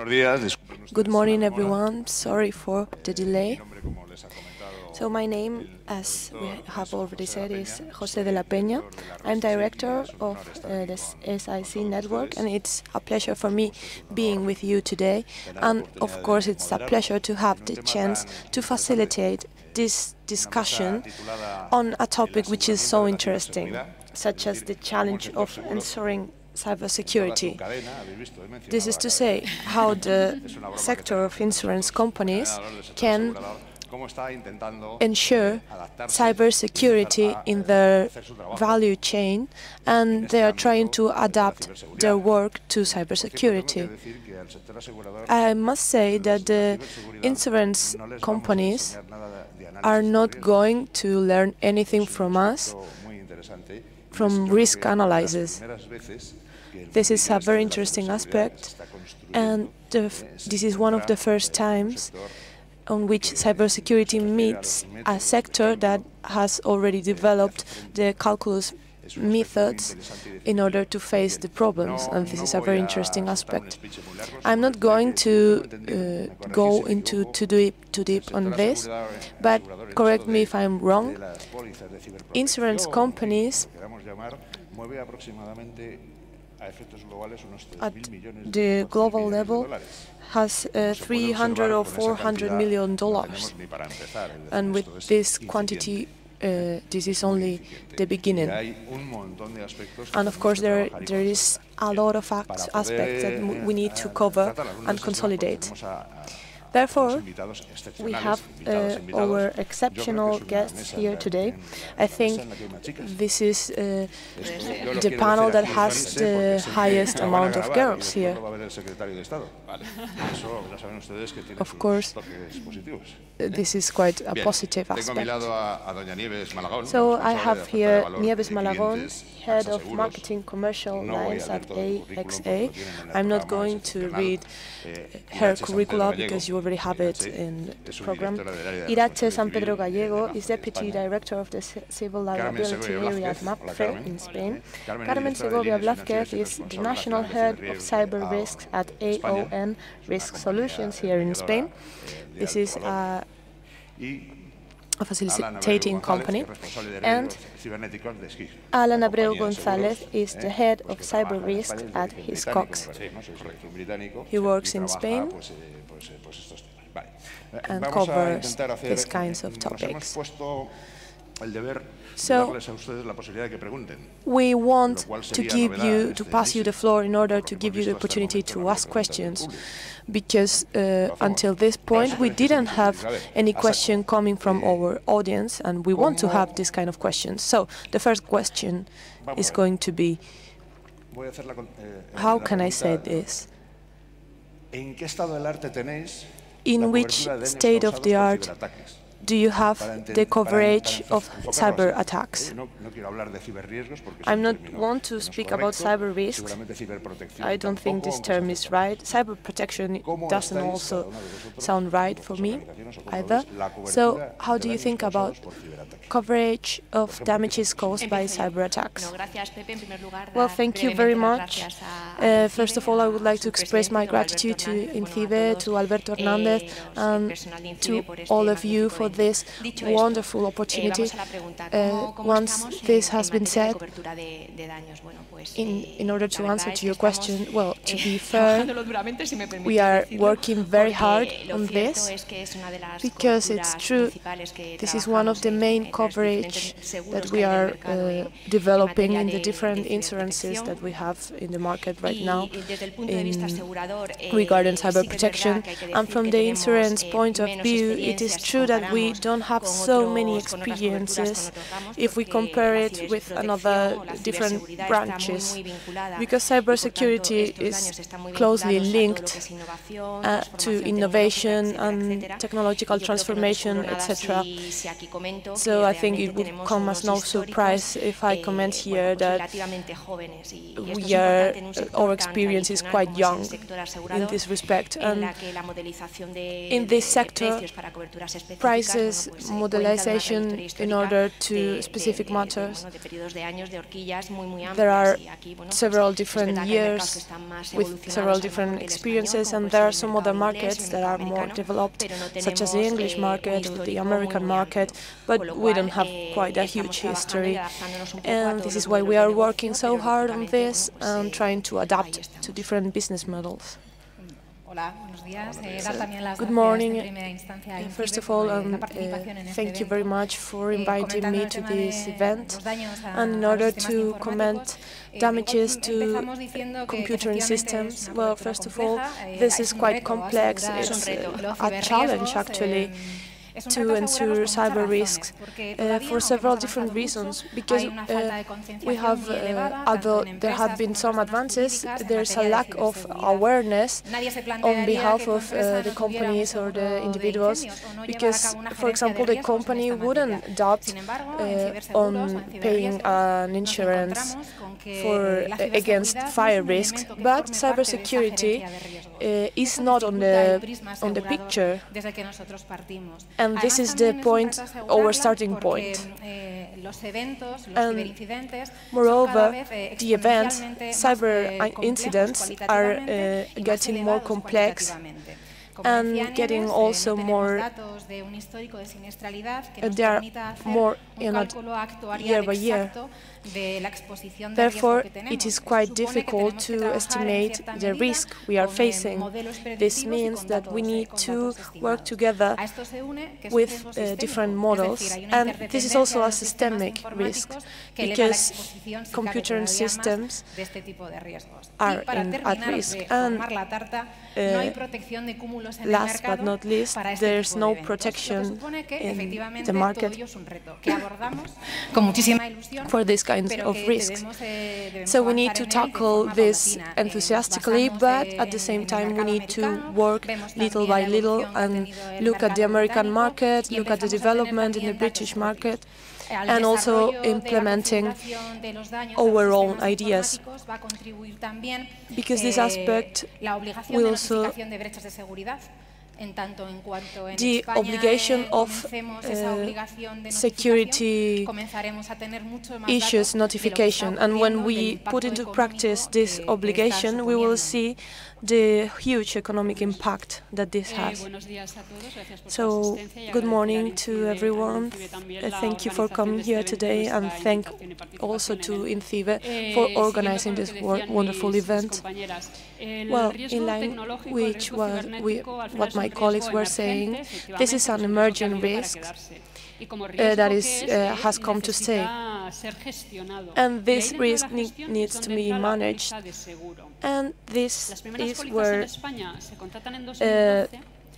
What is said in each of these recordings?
Good morning, everyone. Sorry for the delay. So my name, as we have already said, is José de la Peña. I'm director of the SIC network, and it's a pleasure for me being with you today. And of course, it's a pleasure to have the chance to facilitate this discussion on a topic which is so interesting, such as the challenge of ensuring cybersecurity. This is to say, how the sector of insurance companies can ensure cybersecurity in their value chain, and they are trying to adapt their work to cybersecurity. I must say that the insurance companies are not going to learn anything from us, from risk analysis. This is a very interesting aspect, and this is one of the first times on which cybersecurity meets a sector that has already developed the calculus methods in order to face the problems, and this is a very interesting aspect. I'm not going to go into too deep on this, but correct me if I'm wrong. Insurance companies at the global level has $300 or $400 million, and with this quantity, this is only the beginning. And of course, there is a lot of aspects that we need to cover and consolidate. Therefore, we have our exceptional guests here today. I think this is the panel that has the highest amount of girls here. Of course, this is quite a positive aspect. So I have here Nieves Malagón, Head of Marketing Commercial Lines at AXA. I'm not going to read her curricula because you already have it in the program. Iratxe and Pedro Gallego is Deputy Director of the Civil Liability Area at Mapfre in Spain. Carmen Segovia Blázquez is the National Head of Cyber Risks at AON Risk Solutions here in Spain. This is a facilitating company. And Abreu González is the Head of Cyber Risk at Hiscox. He works in Spain and covers these kinds of topics. So we want to pass you the floor in order to give you the opportunity to ask questions, because until this point we didn't have any question coming from our audience, and we want to have this kind of questions. So the first question is going to be, how can I say this? In which state of the art do you have the coverage of cyber attacks? I don't want to speak about cyber risks. I don't think this term is right. Cyber protection doesn't also sound right for me either. So how do you think about coverage of damages caused by cyber attacks? Well, thank you very much. First of all, I would like to express my gratitude to INCIBE, to Alberto Hernández, and to all of you for this wonderful opportunity. Once this has been said, in order to answer to your question, well, to be fair, we are working very hard on this, because it's true, this is one of the main coverage that we are developing in the different insurances that we have in the market right now regarding cyber protection. And from the insurance point of view, it is true that we don't have so many experiences if we compare it with another different branches, because cybersecurity is closely linked to innovation and technological transformation, etc. So I think it would come as no surprise if I comment here that our experience is quite young in this respect. And in this sector, price is modelization in order to specific matters. There are several different years with several different experiences, and there are some other markets that are more developed, such as the English market or the American market, but we don't have quite a huge history. And this is why we are working so hard on this and trying to adapt to different business models. Good morning. First of all, thank you very much for inviting me to this event. And in order to comment damages to computer systems, well, first of all, this is quite complex. It's a challenge, actually, to ensure cyber risks for several different reasons, because we have, although there have been some advances, there's a lack of awareness on behalf of the companies or the individuals, because, for example, the company wouldn't adopt on paying an insurance against fire risks, but cybersecurity is not on the picture. And this is the point, our starting point. And moreover, the events, cyber incidents, are getting more complex and getting also more, they are more year by year. Therefore, it is quite difficult to estimate the risk we are facing. This means that we need to work together with different models, and this is also a systemic risk, because computer systems are at risk. And last but not least, there's no protection in the market for this kind of risks. So we need to tackle this enthusiastically, but at the same time we need to work little by little and look at the American market, look at the development in the British market, and also implementing our own ideas, because this aspect will also the obligation of security issues notification. And when we put into practice this obligation, we will see the huge economic impact that this has. So, good morning to everyone. Thank you for coming here today, and thank also to INCIBE for organizing this wonderful event. Well, in line with what my colleagues were saying, this is an emerging risk that has come to stay. And this risk needs to be managed. And this is where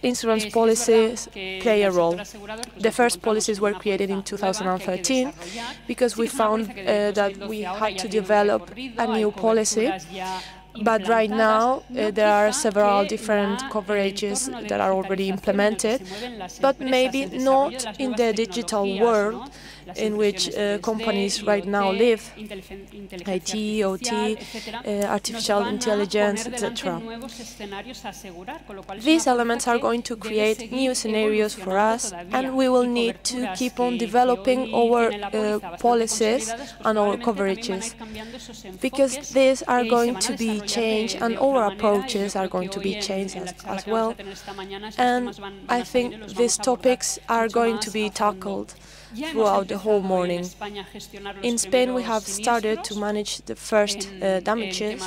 insurance policies play a role. The first policies were created in 2013 because we found that we had to develop a new policy. But right now, there are several different coverages that are already implemented, but maybe not in the digital world in which companies right now live, IT, OT, artificial intelligence, etc. These elements are going to create new scenarios for us, and we will need to keep on developing our policies and our coverages, because these are going to be changed and our approaches are going to be changed as well. And I think these topics are going to be tackled throughout the whole morning. In Spain, we have started to manage the first damages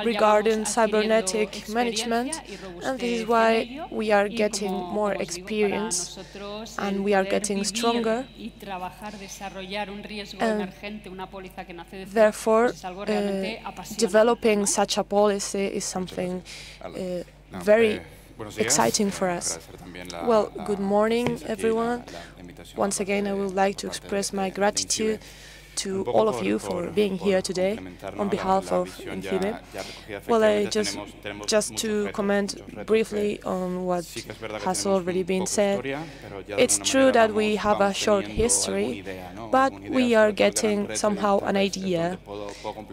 regarding cybernetic management, and this is why we are getting more experience and we are getting stronger, and therefore developing such a policy is something very exciting for us. Well, good morning, everyone. Once again, I would like to express my gratitude to all of you for being here today on behalf of INCIBE. Well, just to comment briefly on what has already been said. It's true that we have a short history, but we are getting somehow an idea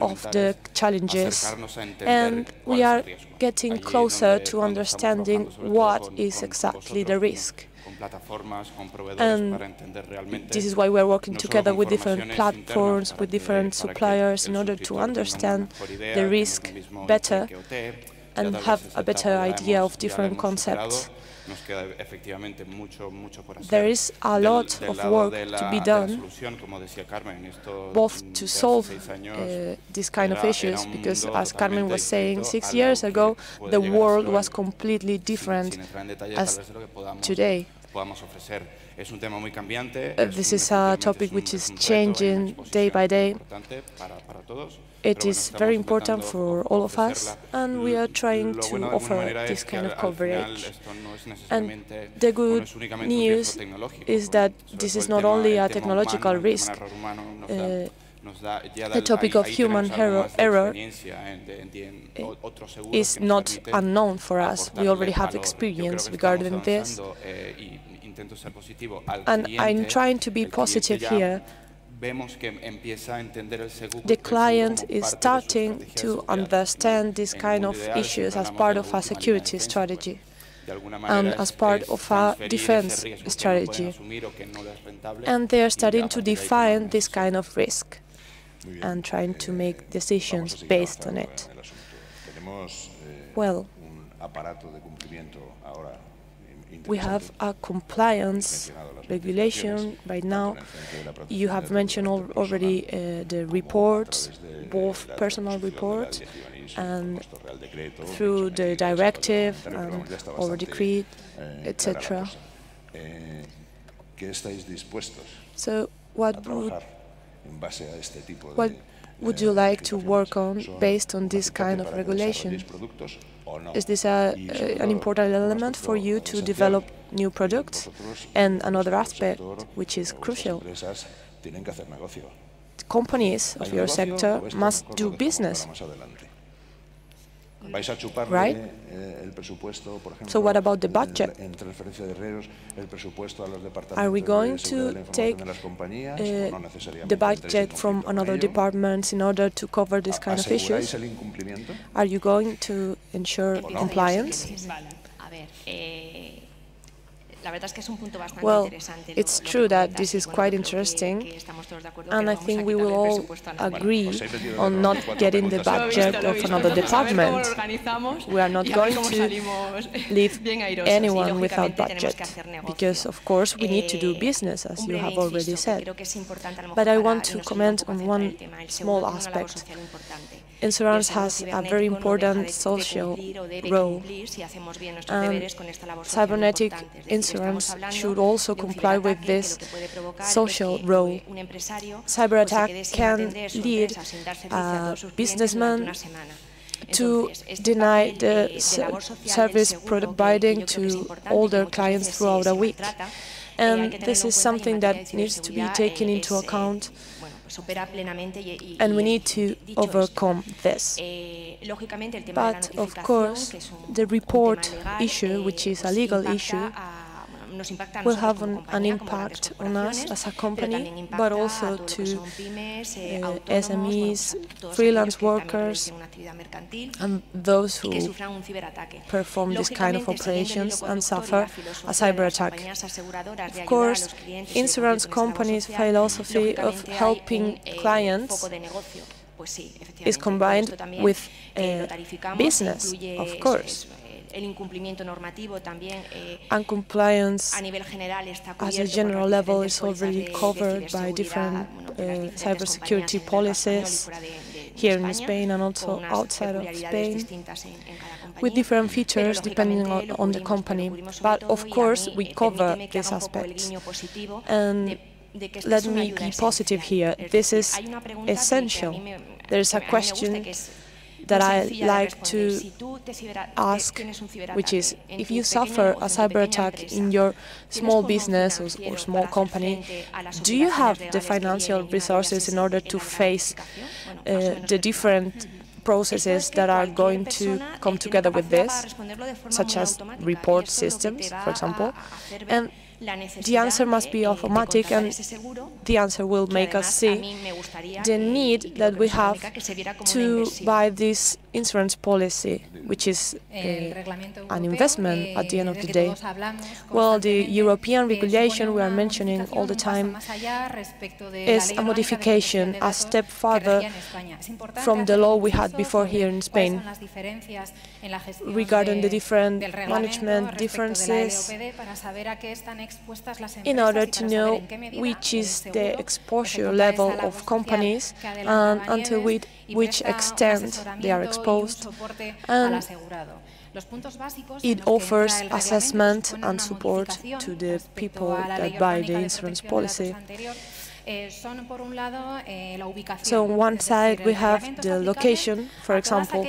of the challenges, and we are getting closer to understanding what is exactly the risk. And this is why we're working together with different platforms, with different suppliers, in order to understand the risk better and have a better idea of different concepts. There is a lot of work to be done, both to solve these kind of issues, because, as Carmen was saying, 6 years ago, the world was completely different as today. This is a topic which is changing day by day. It is very important for all of us, and we are trying to offer this kind of coverage. And the good news is that this is not only a technological risk. The topic of human error is not unknown for us. We already have experience regarding this. And I'm trying to be positive here. The client is starting to understand this kind of issues as part of a security strategy and as part of a defense strategy. And they are starting to define this kind of risk and trying to make decisions based on it. Well, we have a compliance regulation right now. You have mentioned already the reports, both personal reports and through the directive or decree, etc. So what would you like to work on based on this kind of regulation? Is this an important element for you to develop new products? And another aspect, which is crucial, companies of your sector must do business, right? So what about the budget? Are we going to take the budget from another department in order to cover this kind of issues? Are you going to ensure compliance? Well, it's true that this is quite interesting, and I think we will all agree on not getting the budget of another department. We are not going to leave anyone without budget, because, of course, we need to do business, as you have already said. But I want to comment on one small aspect. Insurance has a very important social role, and cybernetic insurance should also comply with this social role. Cyber attack can lead a businessman to deny the service providing to all their clients throughout a week. And this is something that needs to be taken into account, and we need to overcome this. But, of course, the report issue, which is a legal issue, will have an impact on us as a company, but also to SMEs, freelance workers, and those who perform this kind of operations and suffer a cyber attack. Of course, insurance companies' philosophy of helping clients is combined with business, of course. And compliance as a general level is already covered by different cybersecurity policies here in Spain and also outside of Spain, with different features depending on the company. But of course we cover these aspects. And let me be positive here. This is essential. There is a question that I like to ask, which is, if you suffer a cyber attack in your small business or small company, do you have the financial resources in order to face the different processes that are going to come together with this, such as report systems, for example? And the answer must be automatic, and the answer will make us see the need that we have to buy this insurance policy, which is an investment at the end of the day. Well, the European regulation we are mentioning all the time is a modification, a step further from the law we had before here in Spain, regarding the different management differences, in order to know which is the exposure level of companies and until which extent they are exposed. And it offers assessment and support to the people that buy the insurance policy. So on one side we have the location. For example,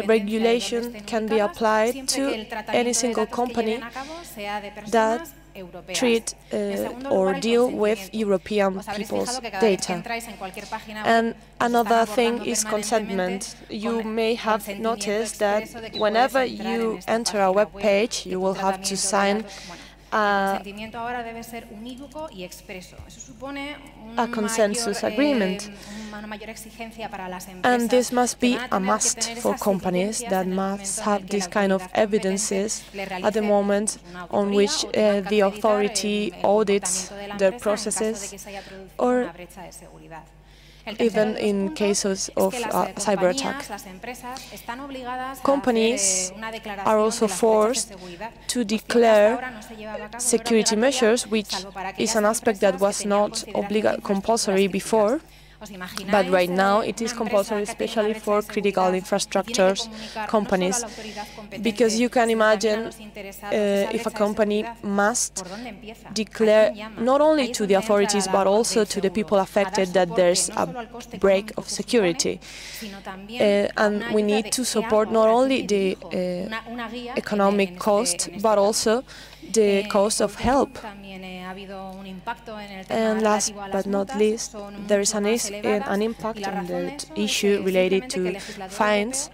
regulation can be applied to any single company that treat or deal with European people's data. And another thing is consentment. You may have noticed that whenever you enter a web page, you will have to sign a consensus agreement. And this must be a must for companies that must have this kind of evidences at the moment on which the authority audits their processes, or even in cases of cyber attack. Companies are also forced to declare security measures, which is an aspect that was not compulsory before. But right now it is compulsory, especially for critical infrastructures companies, because you can imagine if a company must declare not only to the authorities but also to the people affected that there's a break of security. And we need to support not only the economic cost but also the cost of help. And last but not least, there is an impact on the issue related to fines,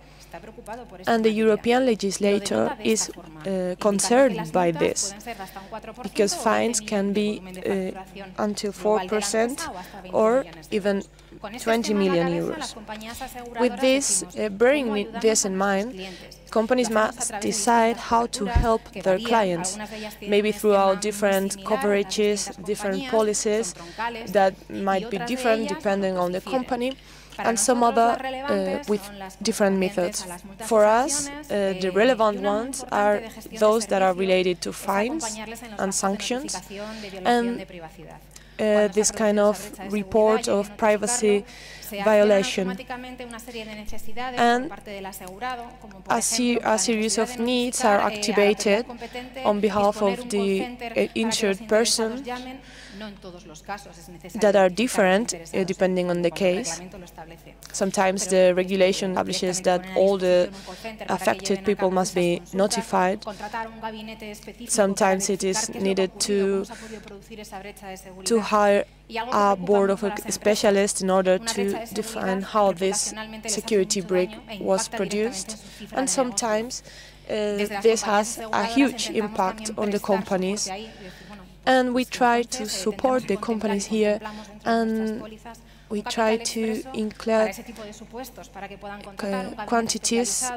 and the European legislator is concerned by this, because fines can be until 4% or even 20 million euros. With this, bearing this in mind, companies must decide how to help their clients, maybe throughout different coverages, different policies that might be different depending on the company, and some other with different methods. For us, the relevant ones are those that are related to fines and sanctions, and this kind of report of privacy violation. And a series of needs are activated on behalf of the insured person that are different depending on the case. Sometimes the regulation establishes that all the affected people must be notified. Sometimes it is needed to hire a board of specialists in order to define how this security break was produced. And sometimes this has a huge impact on the companies. And we try to support the companies here, and we try to include quantities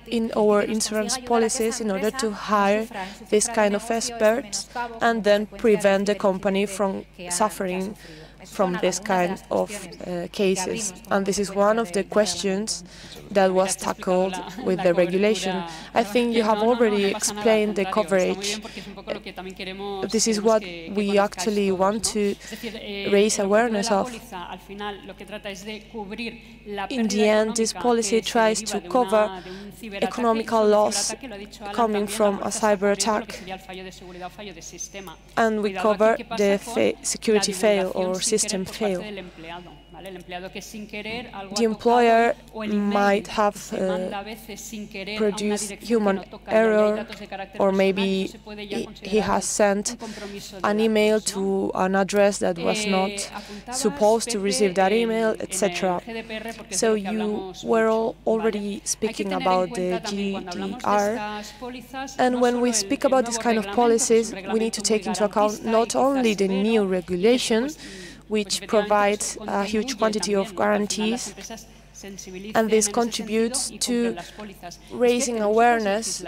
in our insurance policies in order to hire this kind of experts and then prevent the company from suffering from this kind of cases. And this is one of the questions that was tackled with the regulation. I think you have already explained the coverage. This is what we actually want to raise awareness of. In the end, this policy tries to cover economical loss coming from a cyber attack, and we cover the security fail or system fail. The employer might have produced human error, or maybe he has sent an email to an address that was not supposed to receive that email, etc. So you were already speaking about the GDPR, and when we speak about this kind of policies, we need to take into account not only the new regulation, which provides a huge quantity of guarantees, and this contributes to raising awareness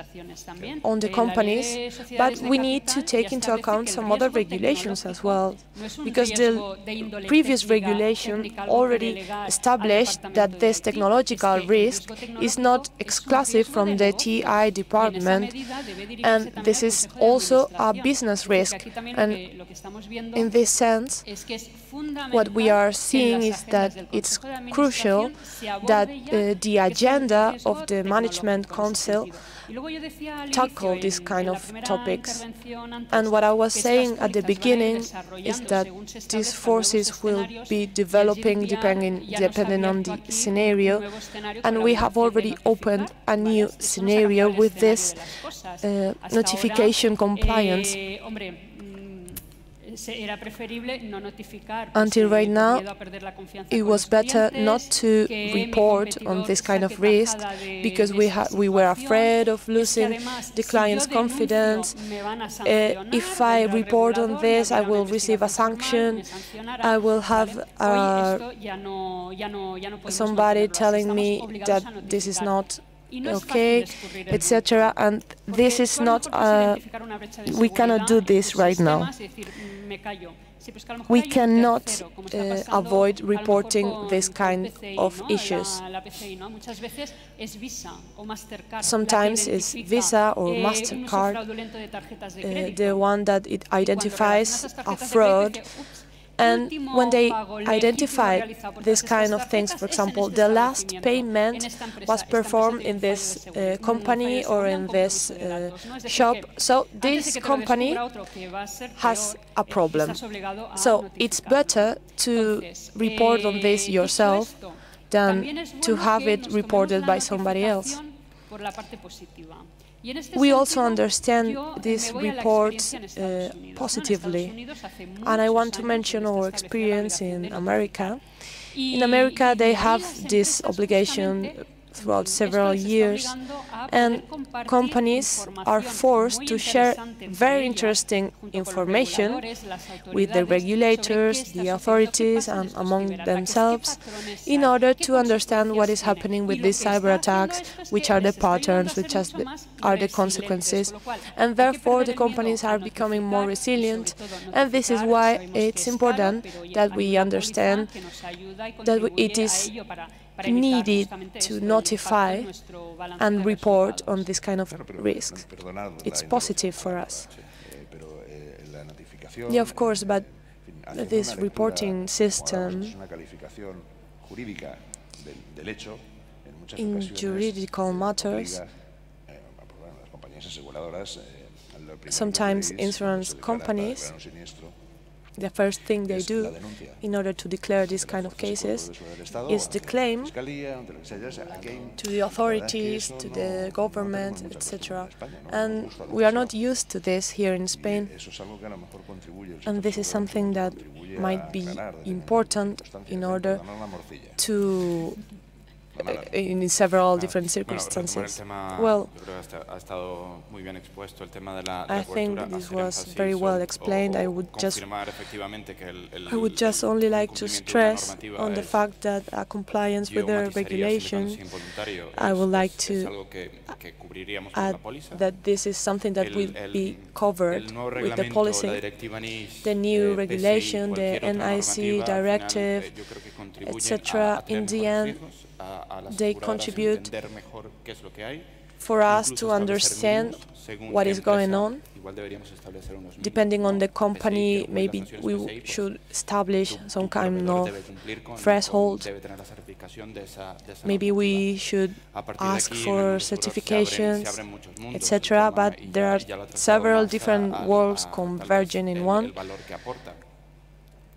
on the companies, but we need to take into account some other regulations as well, because the previous regulation already established that this technological risk is not exclusive from the TI department, and this is also a business risk. And in this sense, what we are seeing is that it's crucial that the agenda of the Management Council tackle these kind of topics. And what I was saying at the beginning is that these forces will be developing depending on the scenario, and we have already opened a new scenario with this notification compliance. Until right now, it was better not to report on this kind of risk because we were afraid of losing the client's confidence. If I report on this, I will receive a sanction. I will have somebody telling me that this is not okay, etc. And this is not, we cannot do this right now. We cannot avoid reporting this kind of issues. Sometimes it's Visa or MasterCard, the one that it identifies a fraud. And when they identify this kind of things, for example, the last payment was performed in this company or in this shop, so this company has a problem. So it's better to report on this yourself than to have it reported by somebody else. We also understand these reports positively, and I want to mention our experience in America. In America, they have this obligation throughout several years, and companies are forced to share very interesting information with the regulators, the authorities, and among themselves in order to understand what is happening with these cyber attacks, which are the patterns, which are the consequences, and therefore the companies are becoming more resilient, and this is why it's important that we understand that it is needed to notify and report on this kind of risks. It's positive for us. Yeah, of course, but this reporting system in juridical matters, sometimes insurance companies, the first thing they do in order to declare these kind of cases is the claim to the authorities, to the government, etc. And we are not used to this here in Spain. And this is something that might be important in order to in several different circumstances. Well, I think this was very well explained. I would just only like to stress on the fact that compliance with the regulation, I would like to add that this is something that will be covered with the policy. The new regulation, the ENICE directive, etc., in the end, they contribute for us to understand what is going on. Depending on the company, maybe we should establish some kind of threshold. Maybe we should ask for certifications, etc. But there are several different worlds converging in one.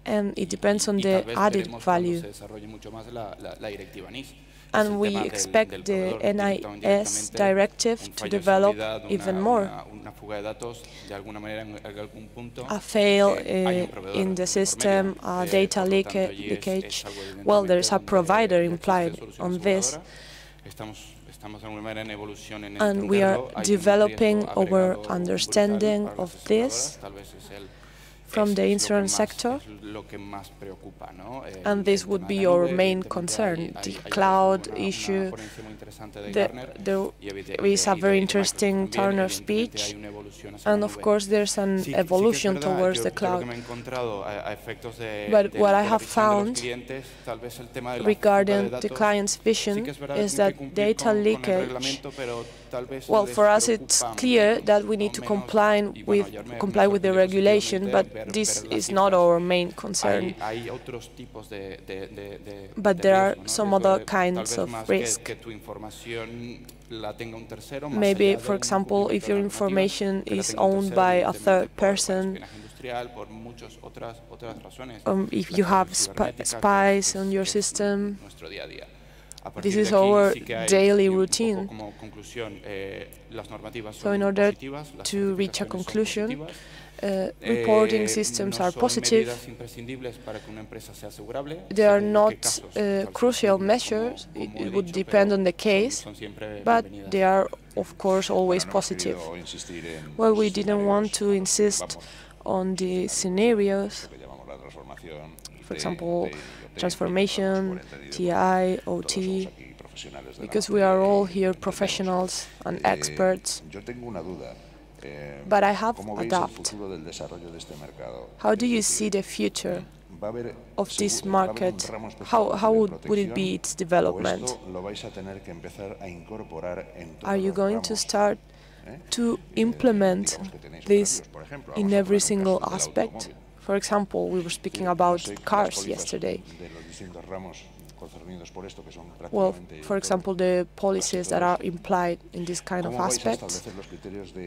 and it depends on the added value. And we expect the NIS directive to develop even more. A fail in the system, data leakage, well, there's a provider implied on this. And we are developing our understanding of this from the insurance sector, and this would be our main concern, the cloud issue. There is a very interesting turn of speech, and of course there's an evolution towards the cloud. But what I have found regarding the client's vision is that data leakage, well, for us it's clear that we need to comply with the regulation, but this is not our main concern. But there are some other kinds of risk. Maybe, for example, if your information is owned by a third person, if you have spies on your system. This is our daily routine. So in order to reach a conclusion, reporting systems are positive. They are not crucial measures. It would depend on the case, but they are, of course, always positive. Well, we didn't want to insist on the scenarios, for example, transformation, TI, OT, because we are all here professionals and experts. But I have a doubt. How do you see the future of this market? How would it be its development? Are you going to start to implement this in every single aspect? For example, we were speaking about cars yesterday. Well, for example, the policies that are implied in this kind of aspects.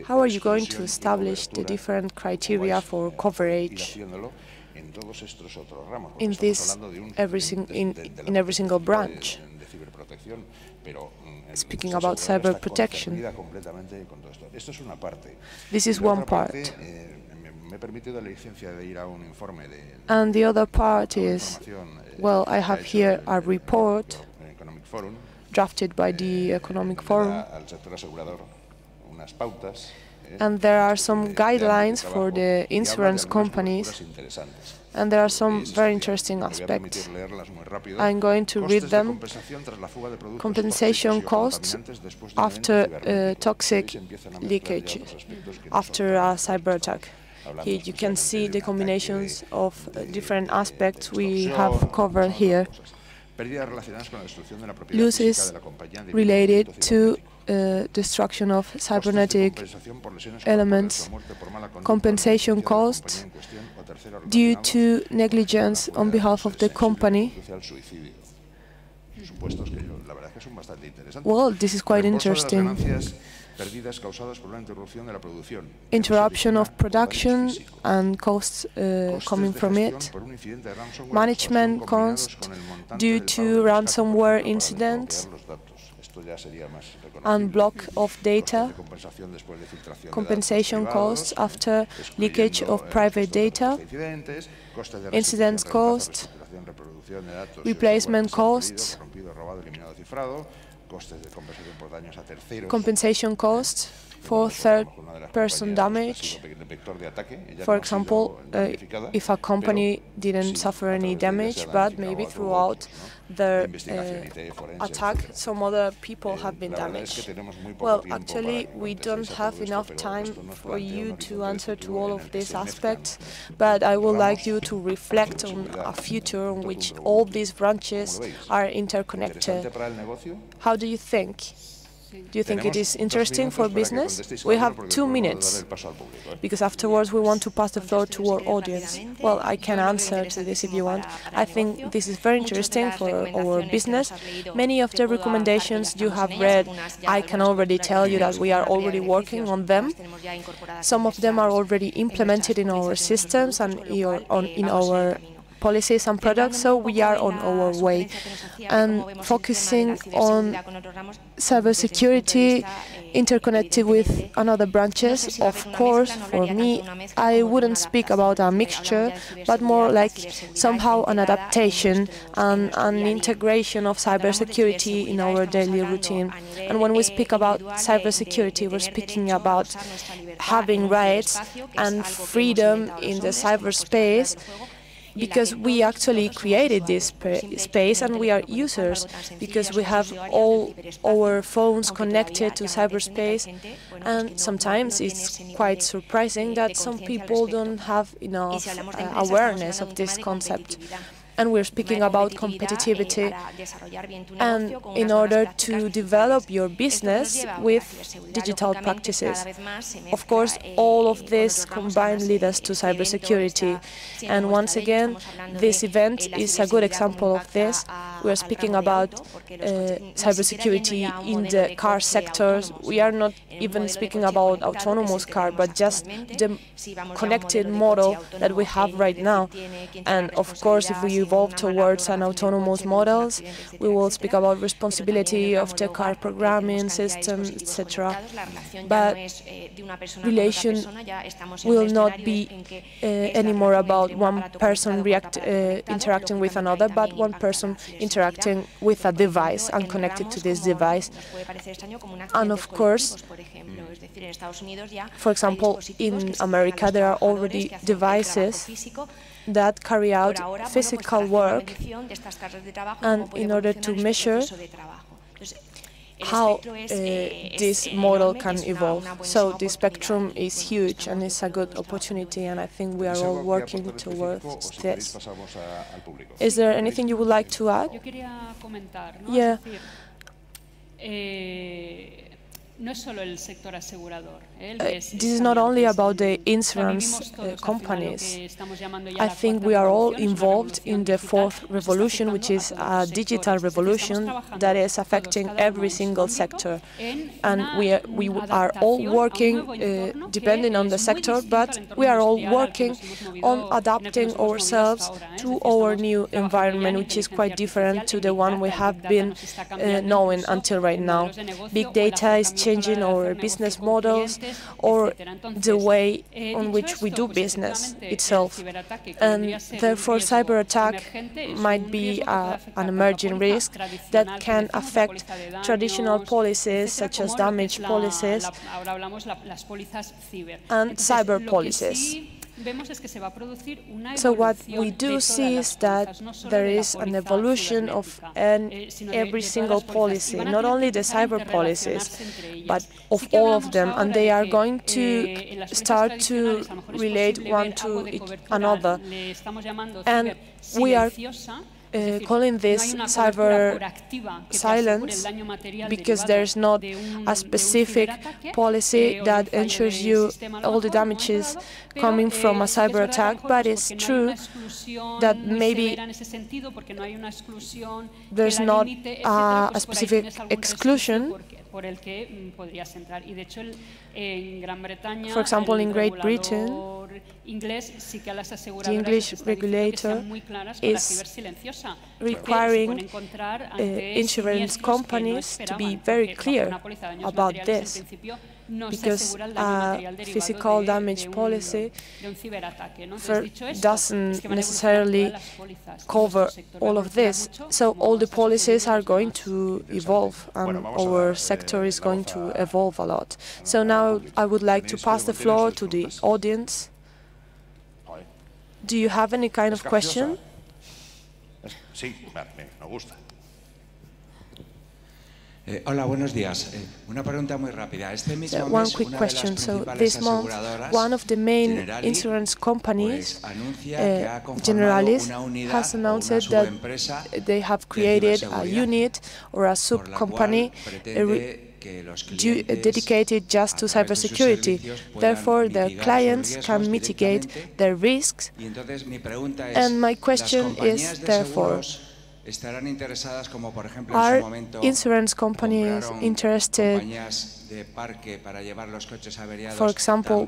How are you going to establish the different criteria for coverage in this in every single branch? Speaking about cyber protection, this is one part. And the other part is, well, I have here a report drafted by the Economic Forum, and there are some guidelines for the insurance companies, and there are some very interesting aspects. I'm going to read them. Compensation costs after toxic leakage, after a cyber attack. Here you can see the combinations of different aspects we have covered here. Losses related to destruction of cybernetic elements, compensation costs due to negligence on behalf of the company. Well, this is quite interesting. Interruption of production and costs coming from it. Management costs due to ransomware incidents and block of data. Compensation costs after leakage of private data. Incident costs. Replacement costs. Compensation costs for third-person damage. For example, if a company didn't suffer any damage, but maybe throughout the attack, some other people have been damaged. Well, actually, we don't have enough time for you to answer to all of these aspects, but I would like you to reflect on a future in which all these branches are interconnected. How do you think? Do you think it is interesting for business? We have 2 minutes, because afterwards we want to pass the floor to our audience. Well, I can answer to this if you want. I think this is very interesting for our business. Many of the recommendations you have read, I can already tell you that we are already working on them. Some of them are already implemented in our systems and in our policies and products, so we are on our way. And focusing on cybersecurity interconnected with another branches, of course, for me, I wouldn't speak about a mixture, but more like somehow an adaptation and an integration of cybersecurity in our daily routine. And when we speak about cybersecurity, we're speaking about having rights and freedom in the cyberspace, because we actually created this space and we are users, because we have all our phones connected to cyberspace, and sometimes it's quite surprising that some people don't have enough awareness of this concept. And we're speaking about competitivity, and in order to develop your business with digital practices. Of course, all of this combined lead us to cybersecurity. And once again, this event is a good example of this. We're speaking about cybersecurity in the car sectors. We are not even speaking about autonomous car, but just the connected model that we have right now. And of course, if we evolve towards an autonomous models, we will speak about responsibility of the car programming system, etc. But relation will not be anymore about one person interacting with another, but one person interacting with a device and connected to this device. And of course, for example, in America, there are already devices that carry out physical work, and in order to measure how this model can evolve. So the spectrum is huge and it's a good opportunity, and I think we are all working towards this. Is there anything you would like to add? Yeah. This is not only about the insurance companies. I think we are all involved in the fourth revolution, which is a digital revolution that is affecting every single sector. And we are all working, depending on the sector, but we are all working on adapting ourselves to our new environment, which is quite different to the one we have been knowing until right now. Big data is changing our business models or the way on which we do business itself. And therefore, cyber attack might be an emerging risk that can affect traditional policies such as damage policies and cyber policies. So what we do see is that there is an evolution of every single policy, not only the cyber policies, but of all of them, and they are going to start to relate one to another. And we are calling this cyber silence because there's not a specific policy that ensures you all the damages coming from a cyber attack, but it's true that maybe there's not a specific exclusion. For example, in Great Britain, the English regulator is requiring insurance companies to be very clear about this, because physical damage policy doesn't necessarily cover all of this. So all the policies are going to evolve, and our sector is going to evolve a lot. So now I would like to pass the floor to the audience. Do you have any kind of question? Hola, buenos días. Una pregunta muy rápida. Este mismo One quick question. So this month, one of the main insurance companies, Generalis, has announced that they have created a unit or a sub-company dedicated just to cybersecurity. Therefore, their clients can mitigate their risks. And my question is, therefore, are insurance companies interested, for example,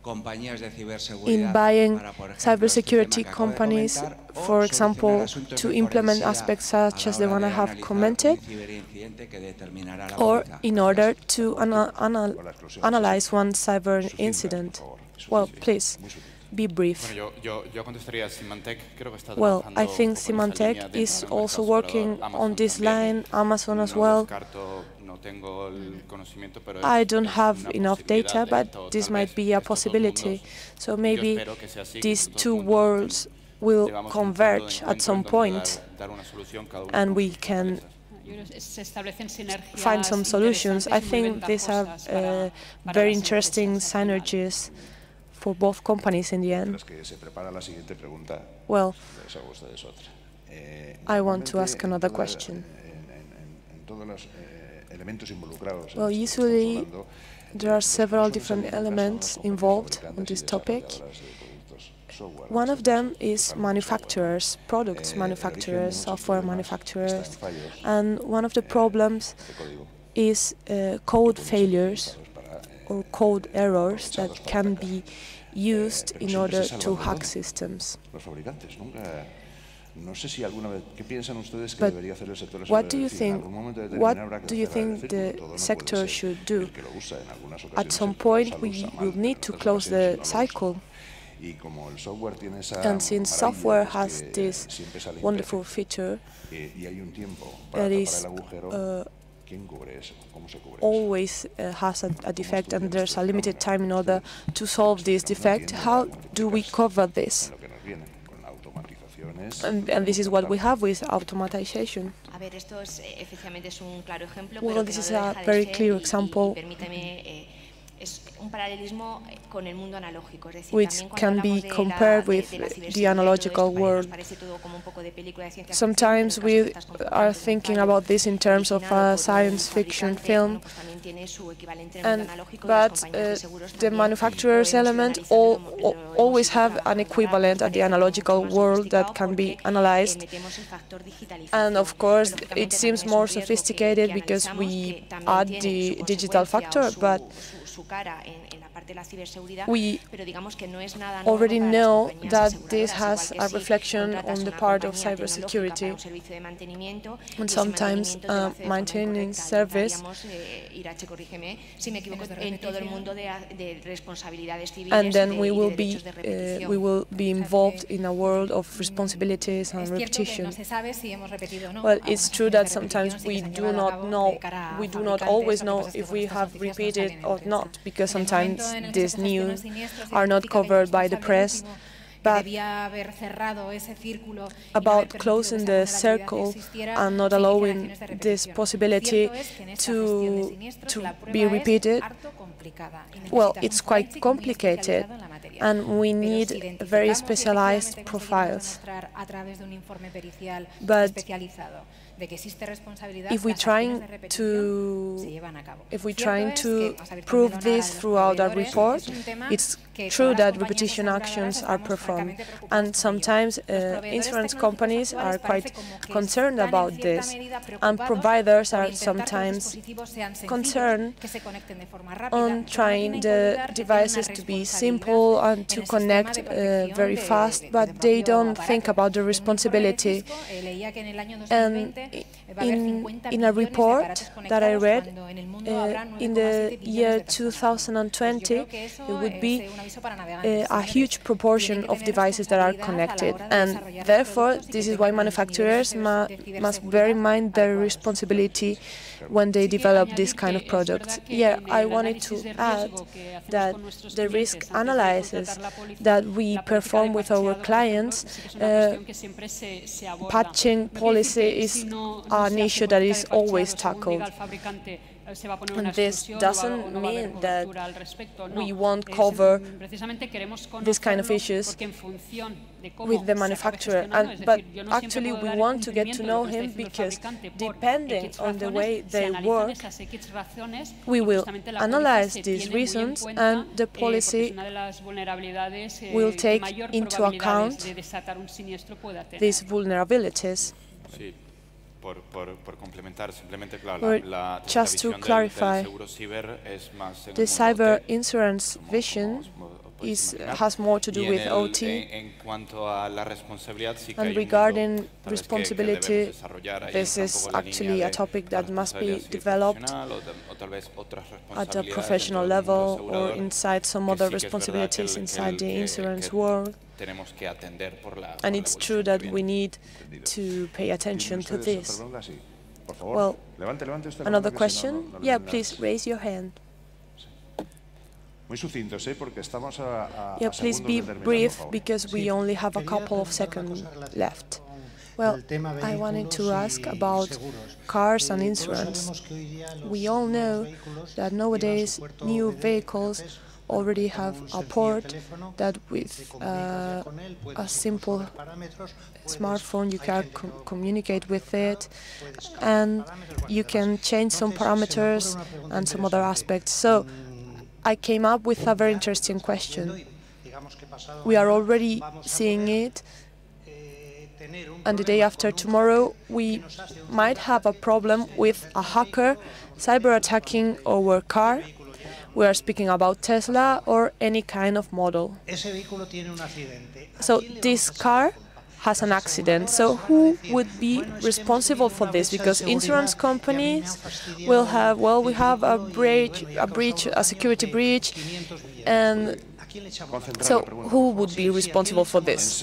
in buying cybersecurity companies, for example, to implement aspects such as the one I have commented, or in order to analyze one cyber incident? Well, please, be brief. Well, I think Symantec is also working on this line, Amazon as well. I don't have enough data, but this might be a possibility. So maybe these two worlds will converge at some point, and we can find some solutions. I think these are very interesting synergies for both companies in the end. Well, I want to ask another question. Well, usually there are several different elements involved in this topic. One of them is manufacturers, products manufacturers, software manufacturers, and one of the problems is code failures or code errors that can be used in order to hack systems. But what do you think? What do you think the sector should do? At some point, we will need to close the cycle. And since software has this wonderful feature that is always has a defect, and there's a limited time in order to solve this defect, how do we cover this? And this is what we have with automatization. Well, this is a very clear example which can be compared with the analogical world. Sometimes we are thinking about this in terms of a science fiction film, but the manufacturer's element always have an equivalent at the analogical world that can be analyzed. And of course, it seems more sophisticated because we add the digital factor, but we already know that this has a reflection on the part of cybersecurity, and sometimes maintenance service, and then we will be involved in a world of responsibilities and repetition. Well, it's true that sometimes we do not always know if we have repeated or not, because sometimes these news are not covered by the press. But about closing the circle and not allowing this possibility to be repeated, well, it's quite complicated, and we need very specialized profiles. But if we're trying to prove this throughout our report, it's true that repetition actions are performed, and sometimes insurance companies are quite concerned about this, and providers are sometimes concerned on trying the devices to be simple and to connect very fast, but they don't think about the responsibility. And in a report that I read, in the year 2020, it would be a huge proportion of devices that are connected, and therefore this is why manufacturers must bear in mind their responsibility when they develop this kind of products. Yeah, I wanted to add that the risk analysis that we perform with our clients, patching policy is an issue that is always tackled. And this doesn't mean that we won't cover this kind of issues with the manufacturer, but actually we want to get to know him, because depending on the way they work, we will analyze these reasons, and the policy will take into account these vulnerabilities. Just to clarify, the cyber insurance vision has more to do with OT. And regarding responsibility, this is actually a topic that must be developed at a professional level or inside some other responsibilities inside the insurance world. And it's true that we need to pay attention to this. Well, another question? Yeah, please raise your hand. Yeah, please be brief, because we only have a couple of seconds left. Well, I wanted to ask about cars and insurance. We all know that nowadays new vehicles already have a port that with a simple smartphone you can communicate with it, and you can change some parameters and some other aspects. So I came up with a very interesting question. We are already seeing it, and the day after tomorrow we might have a problem with a hacker cyber-attacking our car. We are speaking about Tesla or any kind of model. So this car has an accident. So who would be responsible for this? Because insurance companies will have, well, we have a security breach, and so who would be responsible for this?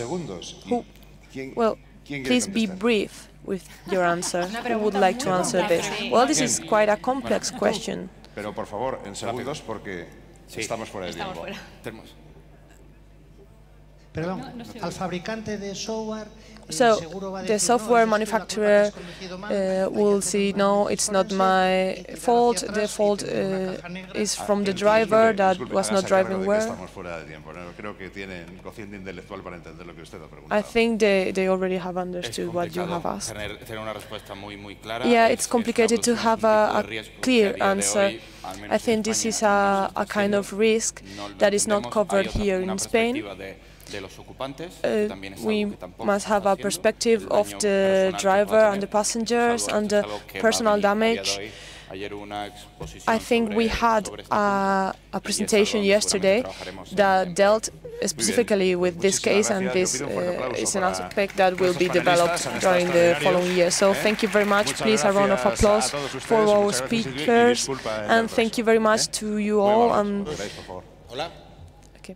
Who? Well, please be brief with your answer. Who would like to answer this? Well, this is quite a complex question. Pero por favor, en segundos, porque estamos fuera de tiempo. Perdón, al fabricante de software. So the software manufacturer will say, no, it's not my fault. The fault is from the driver that was not driving well. I think they already have understood what you have asked. Yeah, it's complicated to have a clear answer. I think this is a kind of risk that is not covered here in Spain. We must have a perspective of the driver and the passengers and the personal damage. I think we had a presentation yesterday that dealt specifically with this case, and this is an aspect that will be developed during the following year. So thank you very much. Please, a round of applause for our speakers, and thank you very much to you all. Okay.